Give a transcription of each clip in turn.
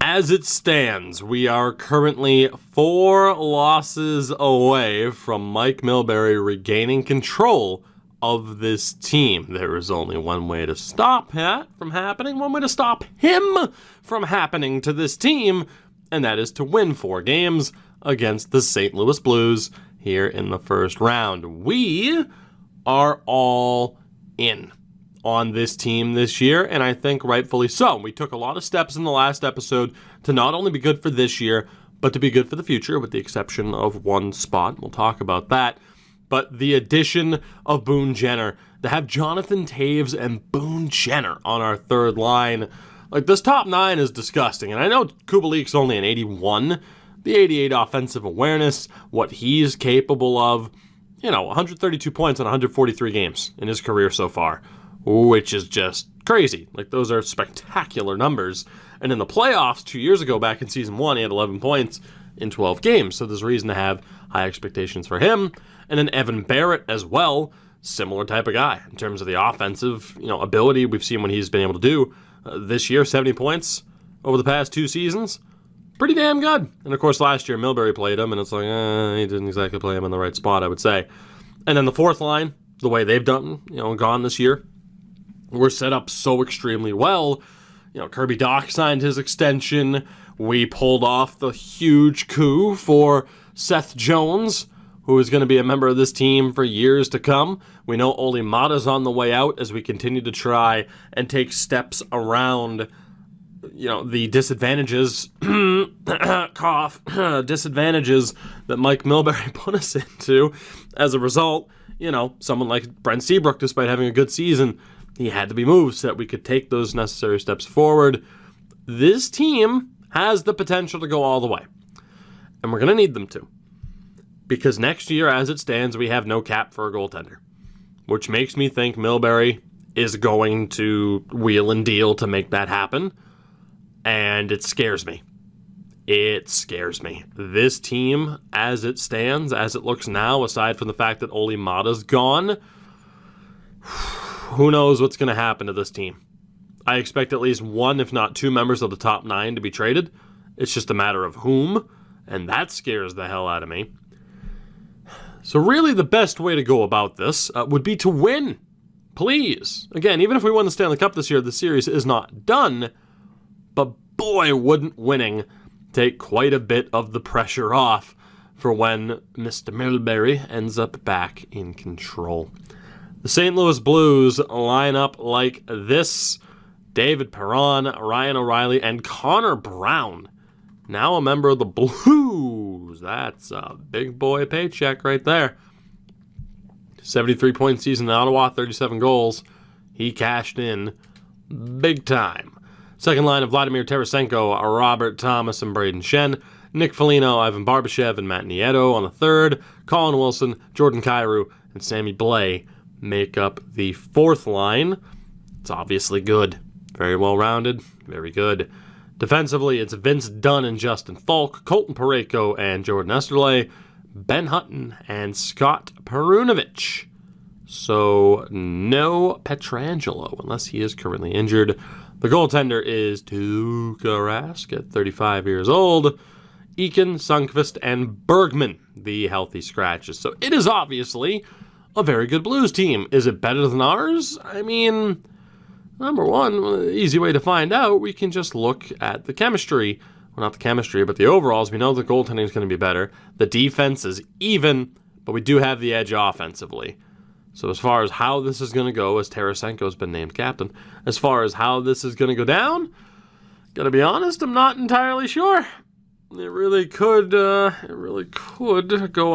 As it stands, we are currently 4 losses away from Mike Milbury regaining control of this team. There is only one way to stop that from happening, one way to stop him from happening to this team, and that is to win 4 games against the St. Louis Blues here in the first round. We are all in on this team this year, and I think rightfully so. We took a lot of steps in the last episode to not only be good for this year, but to be good for the future, with the exception of one spot. We'll talk about that. But the addition of Boone Jenner, to have Jonathan Toews and Boone Jenner on our third line, like, this top 9 is disgusting. And I know Kubalik's only an 81, the 88 offensive awareness, what he's capable of, 132 points in 143 games in his career so far, which is just crazy. Like, those are spectacular numbers. And in the playoffs 2 years ago, back in season 1, he had 11 points in 12 games. So there's reason to have high expectations for him. And then Evan Barrett as well, similar type of guy in terms of the offensive, ability we've seen what he's been able to do this year. 70 points over the past 2 seasons. Pretty damn good. And of course, last year Milbury played him, and it's like, he didn't exactly play him in the right spot, I would say. And then the fourth line, the way they've done, gone this year, we're set up so extremely well. Kirby Dach signed his extension. We pulled off the huge coup for Seth Jones, who is going to be a member of this team for years to come. We know Olli Mata's on the way out as we continue to try and take steps around, the disadvantages, cough, disadvantages that Mike Milbury put us into. As a result, someone like Brent Seabrook, despite having a good season, he had to be moved so that we could take those necessary steps forward. This team has the potential to go all the way, and we're going to need them to. Because next year, as it stands, we have no cap for a goaltender, which makes me think Milbury is going to wheel and deal to make that happen, and it scares me. It scares me. This team, as it stands, as it looks now, aside from the fact that Olli Mata's gone, who knows what's going to happen to this team. I expect at least 1, if not 2 members of the top 9 to be traded. It's just a matter of whom, and that scares the hell out of me. So really the best way to go about this would be to win. Please. Again, even if we win the Stanley Cup this year, the series is not done. But boy, wouldn't winning take quite a bit of the pressure off for when Mr. Milbury ends up back in control. The St. Louis Blues line up like this. David Perron, Ryan O'Reilly, and Connor Brown. Now a member of the Blues. That's a big boy paycheck right there. 73-point season in Ottawa, 37 goals. He cashed in big time. Second line of Vladimir Tarasenko, Robert Thomas, and Braden Shen. Nick Foligno, Ivan Barbashev, and Matt Nieto on the third. Colin Wilson, Jordan Kyrou, and Sammy Blais make up the fourth line. It's obviously good. Very well-rounded. Very good. Defensively, it's Vince Dunn and Justin Falk, Colton Parayko and Jordan Esterle, Ben Hutton and Scott Perunovich. So, no Pietrangelo, unless he is currently injured. The goaltender is Tuukka Rask at 35 years old. Eakin, Sundqvist, and Bergman, the healthy scratches. So, it is obviously a very good Blues team. Is it better than ours? I mean, number one, easy way to find out, we can just look at the chemistry. Well, not the chemistry, but the overalls. We know the goaltending is going to be better. The defense is even, but we do have the edge offensively. So as far as how this is going to go, as Tarasenko's been named captain, as far as how this is going to go down, gotta be honest, I'm not entirely sure. It really could go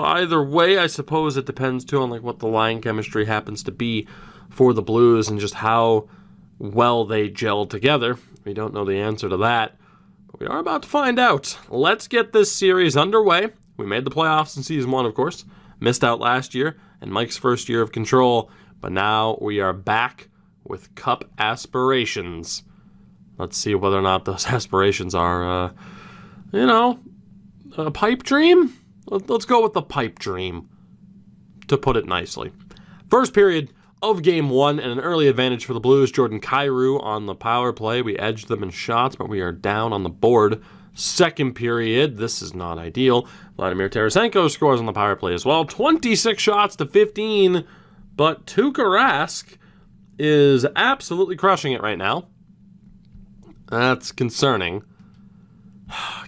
either way. I suppose it depends too on what the line chemistry happens to be for the Blues and just how well they gel together. We don't know the answer to that, but we are about to find out. Let's get this series underway. We made the playoffs in season 1, of course. Missed out last year and Mike's first year of control, but now we are back with cup aspirations. Let's see whether or not those aspirations are, a pipe dream? Let's go with the pipe dream, to put it nicely. First period of Game 1 and an early advantage for the Blues. Jordan Kyrou on the power play. We edged them in shots, but we are down on the board. Second period, this is not ideal. Vladimir Tarasenko scores on the power play as well. 26 shots to 15, but Tuukka Rask is absolutely crushing it right now. That's concerning.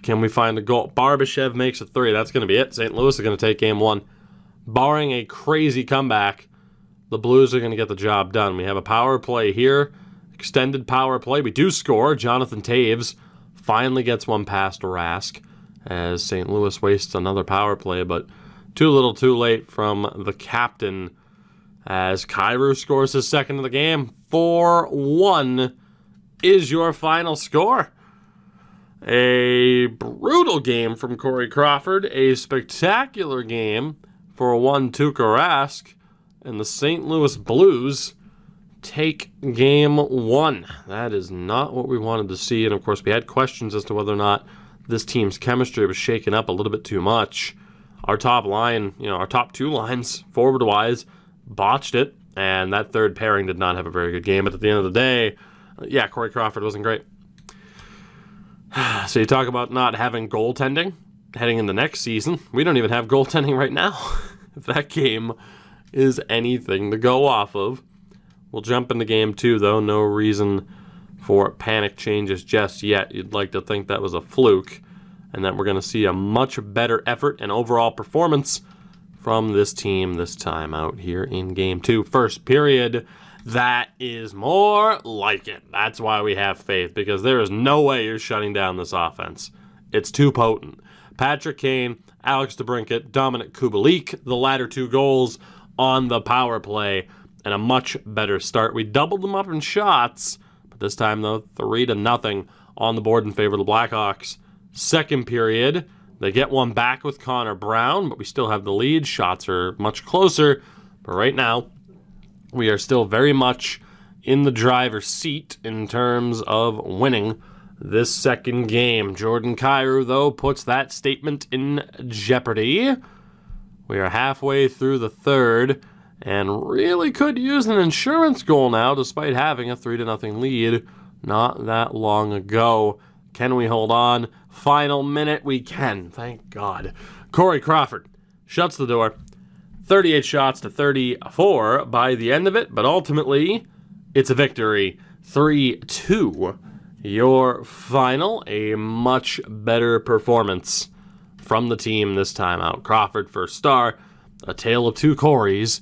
Can we find a goal? Barbashev makes a 3. That's going to be it. St. Louis is going to take Game 1. Barring a crazy comeback, the Blues are going to get the job done. We have a power play here. Extended power play. We do score. Jonathan Toews finally gets one past Rask as St. Louis wastes another power play, but too little too late from the captain as Kyrou scores his second of the game. 4-1 is your final score. A brutal game from Corey Crawford. A spectacular game for one Tuukka Rask. And the St. Louis Blues take Game 1. That is not what we wanted to see. And, of course, we had questions as to whether or not this team's chemistry was shaken up a little bit too much. Our top line, our top two lines, forward-wise, botched it. And that third pairing did not have a very good game. But at the end of the day, Corey Crawford wasn't great. So you talk about not having goaltending heading into next season. We don't even have goaltending right now. If that game is anything to go off of. We'll jump into Game 2, though. No reason for panic changes just yet. You'd like to think that was a fluke and that we're going to see a much better effort and overall performance from this team this time out here in Game 2. First period, that is more like it. That's why we have faith, because there is no way you're shutting down this offense. It's too potent. Patrick Kane, Alex DeBrincat, Dominic Kubalik, the latter two goals on the power play, and a much better start. We doubled them up in shots, but this time, though, 3-0 on the board in favor of the Blackhawks. Second period, they get one back with Connor Brown, but we still have the lead. Shots are much closer, but right now, we are still very much in the driver's seat in terms of winning this second game. Jordan Kyrou, though, puts that statement in jeopardy. We are halfway through the third and really could use an insurance goal now despite having a 3-0 lead not that long ago. Can we hold on? Final minute, we can. Thank God. Corey Crawford shuts the door. 38 shots to 34 by the end of it, but ultimately, it's a victory. 3-2. Your final, a much better performance from the team this time out. Crawford first star, a tale of two Coreys,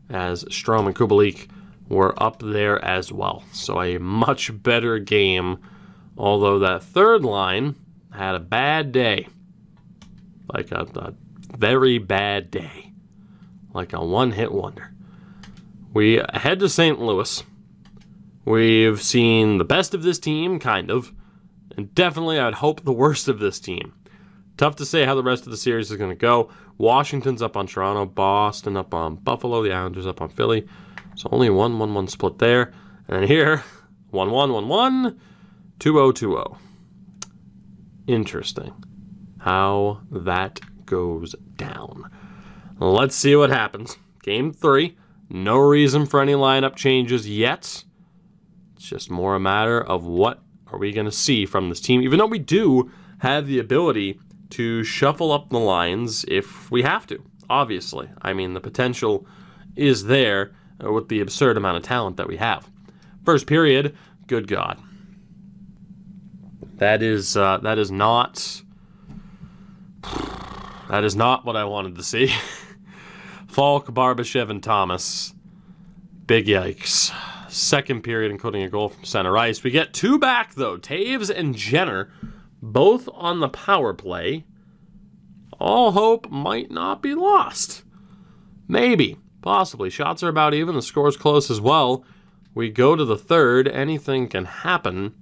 as Strome and Kubalik were up there as well. So a much better game, although that third line had a bad day. Like a very bad day. Like a one-hit wonder. We head to St. Louis. We've seen the best of this team, kind of. And definitely, I'd hope, the worst of this team. Tough to say how the rest of the series is going to go. Washington's up on Toronto. Boston up on Buffalo. The Islanders up on Philly. So only 1-1-1 split there. And here, 1-1-1-1, 2-0-2-0. Interesting how that goes down. Let's see what happens. Game 3. No reason for any lineup changes yet. It's just more a matter of what are we going to see from this team, even though we do have the ability to shuffle up the lines if we have to, obviously. I mean, the potential is there with the absurd amount of talent that we have. First period, good God. That is not what I wanted to see. Falk, Barbashev, and Thomas. Big yikes. Second period, including a goal from center ice. We get two back, though. Toews and Jenner, both on the power play. All hope might not be lost. Maybe. Possibly. Shots are about even. The score's close as well. We go to the third. Anything can happen.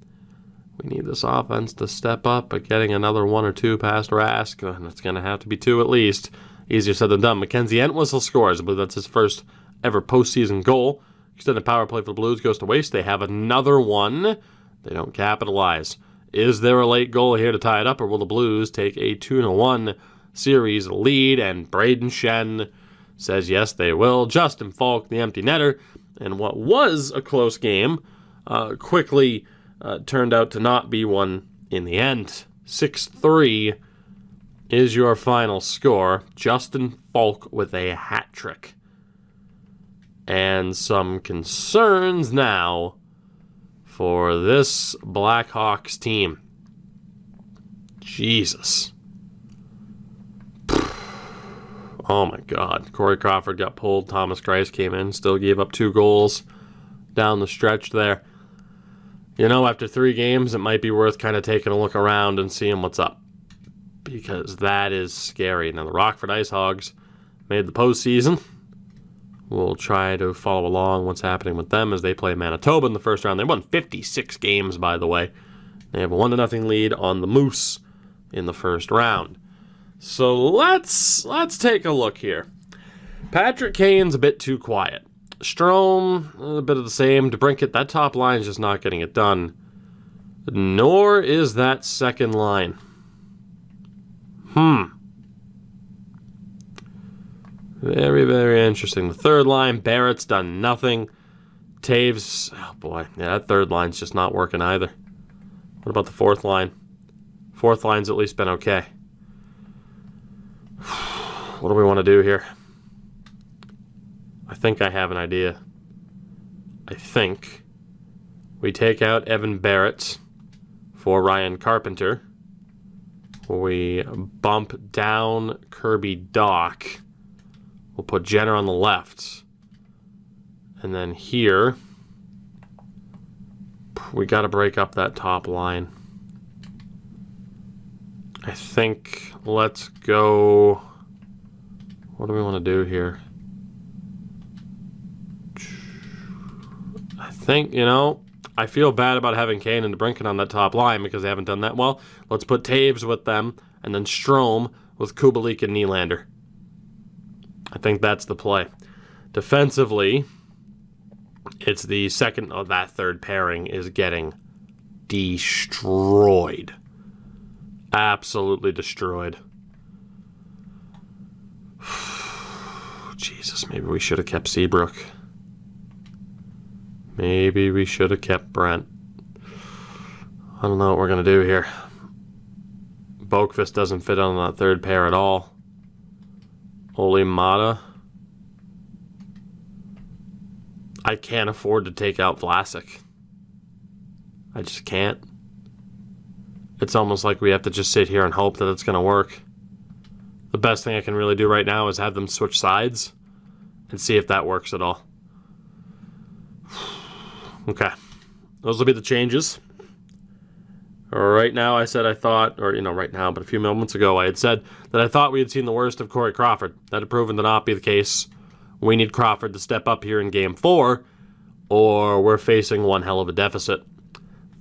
We need this offense to step up by getting another one or two past Rask, and it's going to have to be two at least. Easier said than done. Mackenzie Entwistle scores. I believe that's his first ever postseason goal. Extended power play for the Blues goes to waste. They have another one. They don't capitalize. Is there a late goal here to tie it up, or will the Blues take a 2-1 series lead? And Braden Shen says yes, they will. Justin Falk, the empty netter, And what was a close game quickly turned out to not be one in the end. 6-3 is your final score. Justin Falk with a hat trick. And some concerns now for this Blackhawks team. Jesus. Oh my God. Corey Crawford got pulled. Thomas Greiss came in. Still gave up 2 goals down the stretch there. You know, after 3 games, it might be worth kind of taking a look around and seeing what's up. Because that is scary. Now, the Rockford Ice Hogs made the postseason. We'll try to follow along what's happening with them as they play Manitoba in the first round. They won 56 games, by the way. They have a 1-0 lead on the Moose in the first round. So let's take a look here. Patrick Kane's a bit too quiet. Strome, a bit of the same. DeBrincat, that top line is just not getting it done. Nor is that second line. Very, very interesting. The third line, Barrett's done nothing. Taves, oh boy, yeah, that third line's just not working either. What about the fourth line? Fourth line's at least been okay. What do we want to do here? I think I have an idea. I think we take out Evan Barrett for Ryan Carpenter. We bump down Kirby Doc. We'll put Jenner on the left. And then here, we got to break up that top line. I think let's go... What do we want to do here? I think, you know, I feel bad about having Kane and DeBrincat on that top line because they haven't done that well. Let's put Taves with them and then Strome with Kubalik and Nylander. I think that's the play. Defensively, it's the second of that third pairing is getting destroyed. Absolutely destroyed. Jesus, maybe we should have kept Seabrook. Maybe we should have kept Brent. I don't know what we're going to do here. Boqvist doesn't fit on that third pair at all. Oli Mata. I can't afford to take out Vlasic. I just can't. It's almost like we have to just sit here and hope that it's going to work. The best thing I can really do right now is have them switch sides and see if that works at all. Okay. Those will be the changes. Right now, I said I thought, or, you know, right now, but a few moments ago, I had said that I thought we had seen the worst of Corey Crawford. That had proven to not be the case. We need Crawford to step up here in Game 4, or we're facing one hell of a deficit.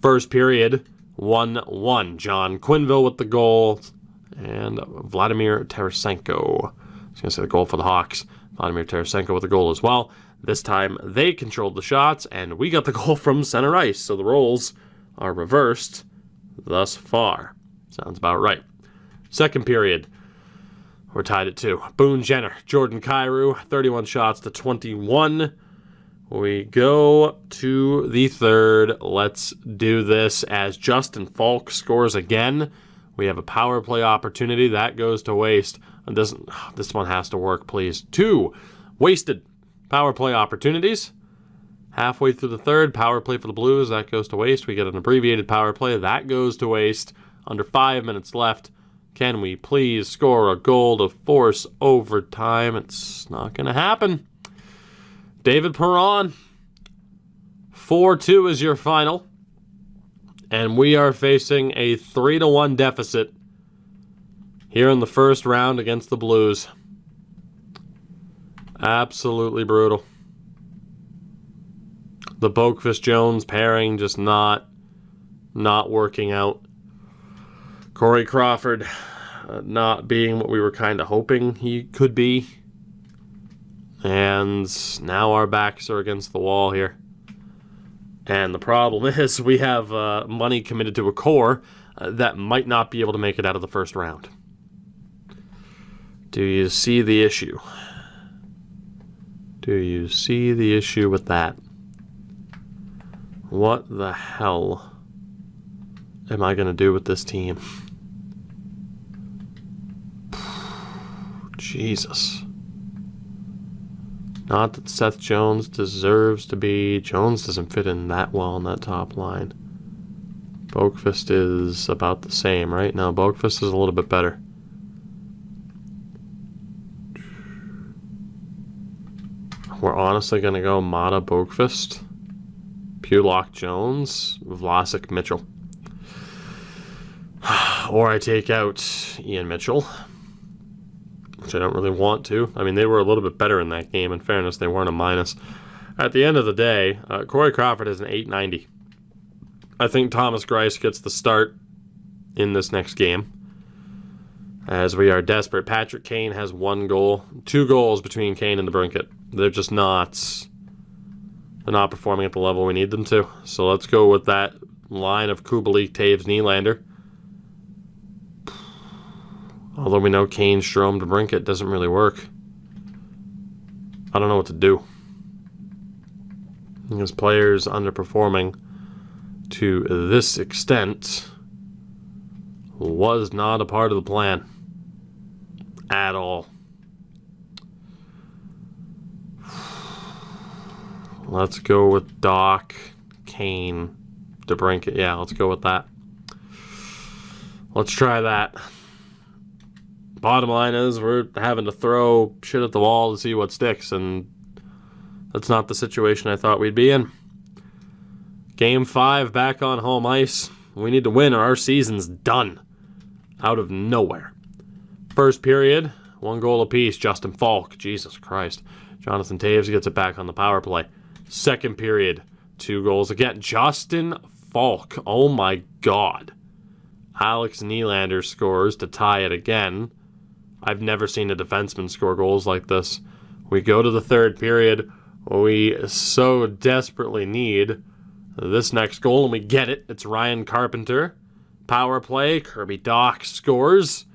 First period, 1-1. John Quinville with the goal, and Vladimir Tarasenko. I was going to say the goal for the Hawks. Vladimir Tarasenko with the goal as well. This time, they controlled the shots, and we got the goal from center ice, so the roles are reversed thus far. Sounds about right. Second period, we're tied at 2. Boone Jenner, Jordan Kyrou, 31 shots to 21. We go to the third. Let's do this as Justin Falk scores again. We have a power play opportunity. That goes to waste. This one has to work, please. 2 wasted power play opportunities. Halfway through the third, power play for the Blues. That goes to waste. We get an abbreviated power play. That goes to waste. Under 5 minutes left. Can we please score a goal to force overtime? It's not going to happen. David Perron. 4-2 is your final. And we are facing a 3-1 deficit here in the first round against the Blues. Absolutely brutal. The Boqvist-Jones pairing just not working out. Corey Crawford not being what we were kind of hoping he could be. And now our backs are against the wall here. And the problem is we have money committed to a core that might not be able to make it out of the first round. Do you see the issue? Do you see the issue with that? What the hell am I going to do with this team? Jesus. Not that Seth Jones deserves to be. Jones doesn't fit in that well on that top line. Boqvist is about the same, right? No, Boqvist is a little bit better. We're honestly going to go Mata, Boqvist, Pulock, Jones, Vlasic, Mitchell. Or I take out Ian Mitchell, which I don't really want to. I mean, they were a little bit better in that game. In fairness, they weren't a minus. At the end of the day, Corey Crawford is an 890. I think Thomas Greiss gets the start in this next game, as we are desperate. Patrick Kane has 1 goal. 2 goals between Kane and DeBrincat. They're just not... They're not performing at the level we need them to. So let's go with that line of Kubalik, Taves, Nylander. Although we know Kane, Strome, DeBrincat doesn't really work. I don't know what to do. His players underperforming to this extent was not a part of the plan at all. Let's go with Doc, Kane, DeBrincat. Yeah, let's go with that. Let's try that. Bottom line is we're having to throw shit at the wall to see what sticks, and that's not the situation I thought we'd be in. Game 5 back on home ice. We need to win or our season's done. Out of nowhere. First period, 1 goal apiece. Justin Falk. Jesus Christ. Jonathan Taves gets it back on the power play. Second period, 2 goals again. Justin Falk. Oh my God. Alex Nylander scores to tie it again. I've never seen a defenseman score goals like this. We go to the third period. We so desperately need this next goal, and we get it. It's Ryan Carpenter. Power play. Kirby Dach scores.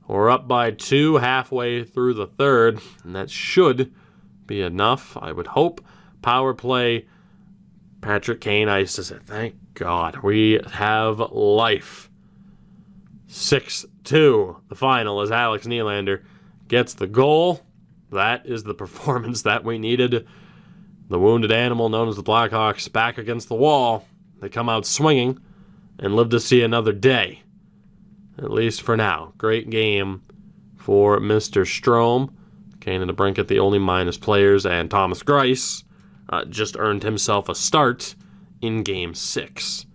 We're up by 2 halfway through the third, and that should be enough, I would hope. Power play. Patrick Kane ices it. Thank God. We have life. 6-2. The final as Alex Nylander gets the goal. That is the performance that we needed. The wounded animal known as the Blackhawks back against the wall. They come out swinging and live to see another day. At least for now. Great game for Mr. Strome. Kane and DeBrincat, the only minus players, and Thomas Greiss just earned himself a start in Game 6.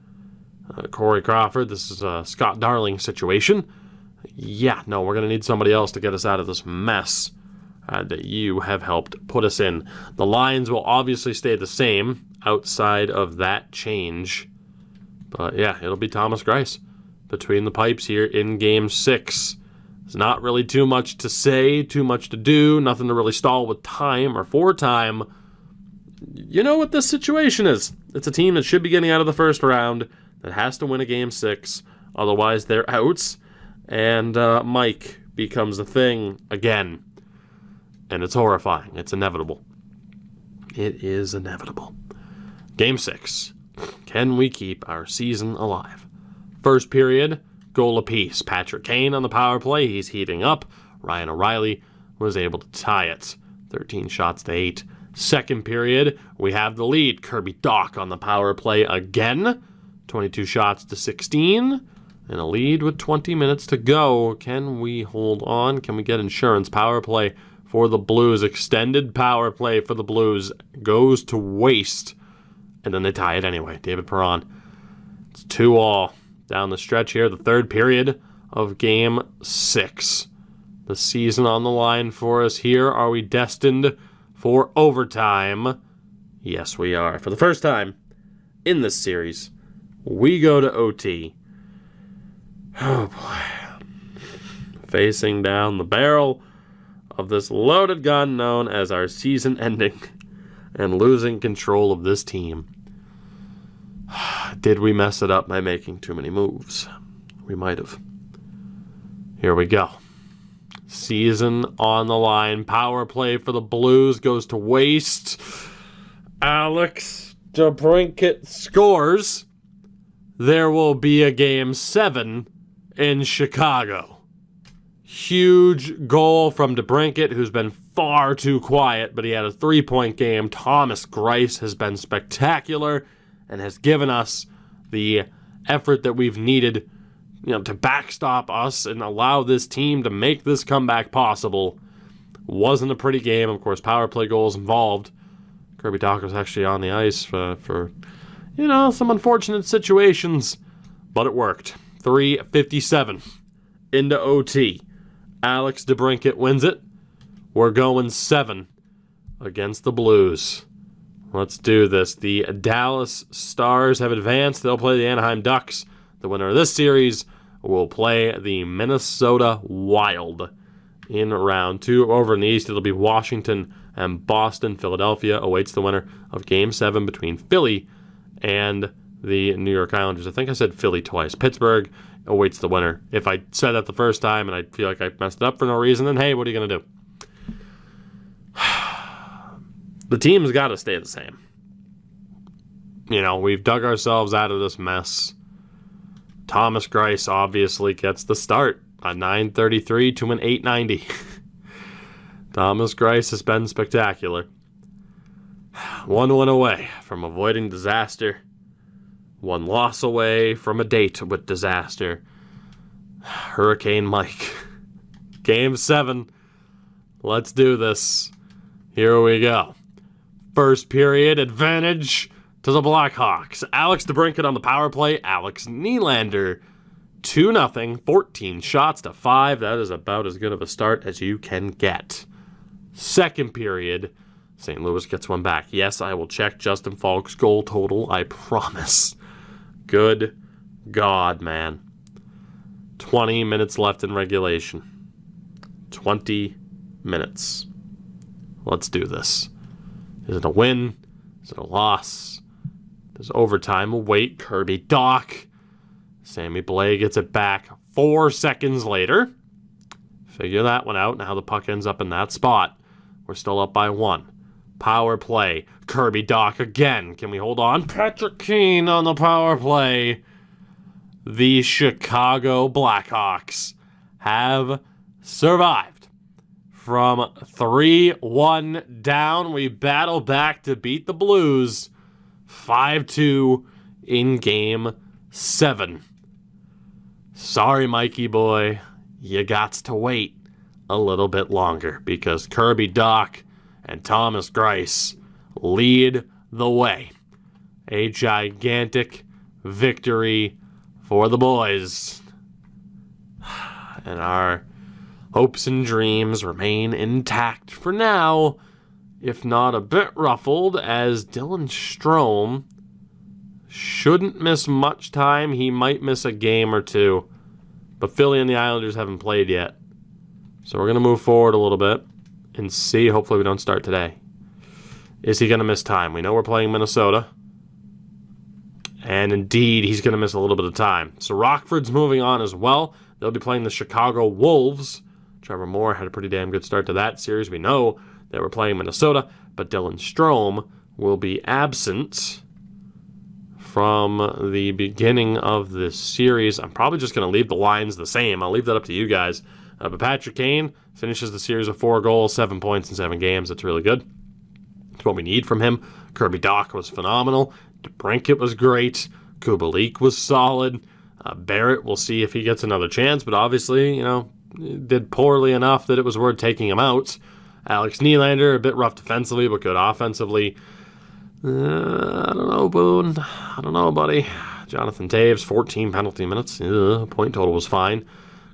Corey Crawford, this is a Scott Darling situation. Yeah, no, we're going to need somebody else to get us out of this mess that you have helped put us in. The lines will obviously stay the same outside of that change. But yeah, it'll be Thomas Greiss between the pipes here in Game 6. There's not really too much to say, too much to do, nothing to really stall with time or for time. You know what this situation is. It's a team that should be getting out of the first round that has to win a Game 6. Otherwise, they're out. And Mike becomes the thing again. And it's horrifying. It's inevitable. It is inevitable. Game 6. Can we keep our season alive? First period, goal apiece. Patrick Kane on the power play. He's heating up. Ryan O'Reilly was able to tie it. 13 shots to 8. Second period, we have the lead. Kirby Dach on the power play again. 22 shots to 16. And a lead with 20 minutes to go. Can we hold on? Can we get insurance? Power play for the Blues. Extended power play for the Blues goes to waste. And then they tie it anyway. David Perron. It's 2-2 down the stretch here. The third period of Game 6. The season on the line for us here. Are we destined for overtime? Yes, we are. For the first time in this series, we go to OT. Oh, boy. Facing down the barrel of this loaded gun known as our season ending and losing control of this team. Did we mess it up by making too many moves? We might have. Here we go. season on the line. Power play for the Blues goes to waste. Alex DeBrincat scores. There will be a Game 7 in Chicago. Huge goal from DeBrincat, who's been far too quiet, but he had a 3-point game. Thomas Greiss has been spectacular and has given us the effort that we've needed, to backstop us and allow this team to make this comeback possible. Wasn't a pretty game. Of course, power play goals involved. Kirby Dach was actually on the ice for some unfortunate situations, but it worked. 3:57 into OT. Alex DeBrincat wins it. We're going 7 against the Blues. Let's do this. The Dallas Stars have advanced. They'll play the Anaheim Ducks. The winner of this series will play the Minnesota Wild in round 2. Over in the East, it'll be Washington and Boston. Philadelphia awaits the winner of Game 7 between Philly and the New York Islanders. I think I said Philly twice. Pittsburgh awaits the winner. If I said that the first time and I feel like I messed it up for no reason, then hey, what are you going to do? The team's got to stay the same. We've dug ourselves out of this mess. Thomas Greiss obviously gets the start. A 933 to an 890. Thomas Greiss has been spectacular. 1 win away from avoiding disaster. 1 loss away from a date with disaster. Hurricane Mike. Game 7. Let's do this. Here we go. First period advantage to the Blackhawks. Alex DeBrincat on the power play. Alex Nylander 2-0. 14 shots to 5. That is about as good of a start as you can get. Second period. St. Louis gets one back. Yes, I will check Justin Falk's goal total. I promise. Good God, man. 20 minutes left in regulation. 20 minutes. Let's do this. Is it a win? Is it a loss? There's overtime. We'll wait. Kirby Dach. Sammy Blais gets it back 4 seconds later. Figure that one out. Now the puck ends up in that spot. We're still up by 1. Power play. Kirby Dach again. Can we hold on? Patrick Kane on the power play. The Chicago Blackhawks have survived. From 3-1 down, we battle back to beat the Blues 5-2 in Game 7. Sorry, Mikey boy. You gots to wait a little bit longer because Kirby Dach and Thomas Greiss lead the way. A gigantic victory for the boys. And our hopes and dreams remain intact for now, if not a bit ruffled, as Dylan Strome shouldn't miss much time. He might miss a game or 2, but Philly and the Islanders haven't played yet. So we're going to move forward a little bit and see. Hopefully we don't start today. Is he going to miss time? We know we're playing Minnesota. And indeed, he's going to miss a little bit of time. So Rockford's moving on as well. They'll be playing the Chicago Wolves. Trevor Moore had a pretty damn good start to that series. We know that we're playing Minnesota, but Dylan Strome will be absent from the beginning of this series. I'm probably just going to leave the lines the same. I'll leave that up to you guys. But Patrick Kane finishes the series with 4 goals, 7 points in 7 games. That's really good. That's what we need from him. Kirby Dach was phenomenal. DeBrincat was great. Kubalik was solid. Barrett, we'll see if he gets another chance, but obviously, did poorly enough that it was worth taking him out. Alex Nylander, a bit rough defensively, but good offensively. I don't know, Boone. I don't know, buddy. Jonathan Taves, 14 penalty minutes. Point total was fine.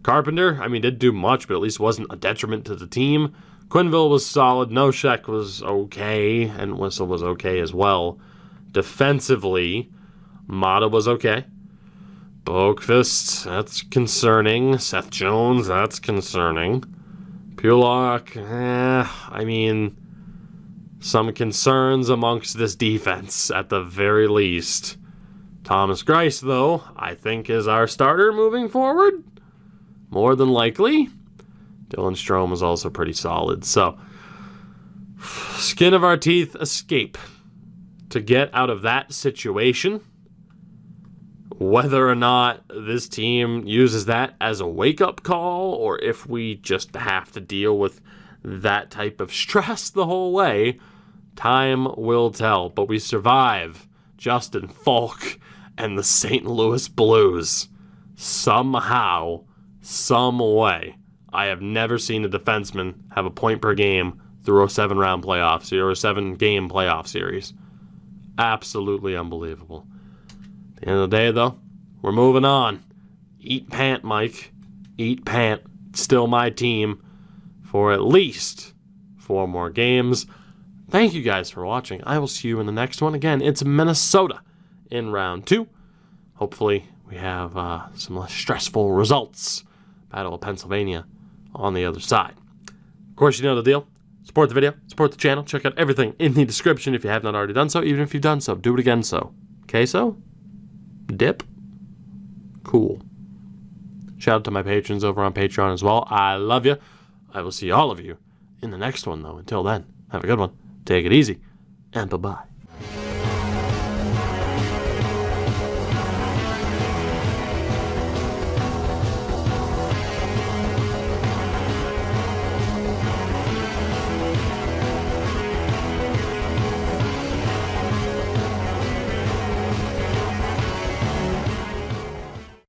Carpenter, did do much, but at least wasn't a detriment to the team. Quenneville was solid. Noshek was okay, and Whistle was okay as well. Defensively, Mata was okay. Boqvist, that's concerning. Seth Jones, that's concerning. Pulock, some concerns amongst this defense at the very least. Thomas Greiss, though, I think is our starter moving forward. More than likely. Dylan Strome was also pretty solid. So, skin of our teeth escape to get out of that situation. Whether or not this team uses that as a wake-up call, or if we just have to deal with that type of stress the whole way, time will tell. But we survive Justin Falk and the St. Louis Blues. Somehow, some way. I have never seen a defenseman have a point per game through a 7-round playoff series or a 7-game playoff series. Absolutely unbelievable. At the end of the day, though, we're moving on. Eat pant, Mike. Eat pant. Still my team for at least 4 more games. Thank you guys for watching. I will see you in the next one. Again, it's Minnesota in round 2. Hopefully, we have some less stressful results. Battle of Pennsylvania on the other side. Of course, you know the deal. Support the video. Support the channel. Check out everything in the description if you have not already done so. Even if you've done so, do it again so. Okay, so? Dip? Cool. Shout out to my patrons over on Patreon as well. I love you. I will see all of you in the next one, though. Until then, have a good one. Take it easy, and bye-bye.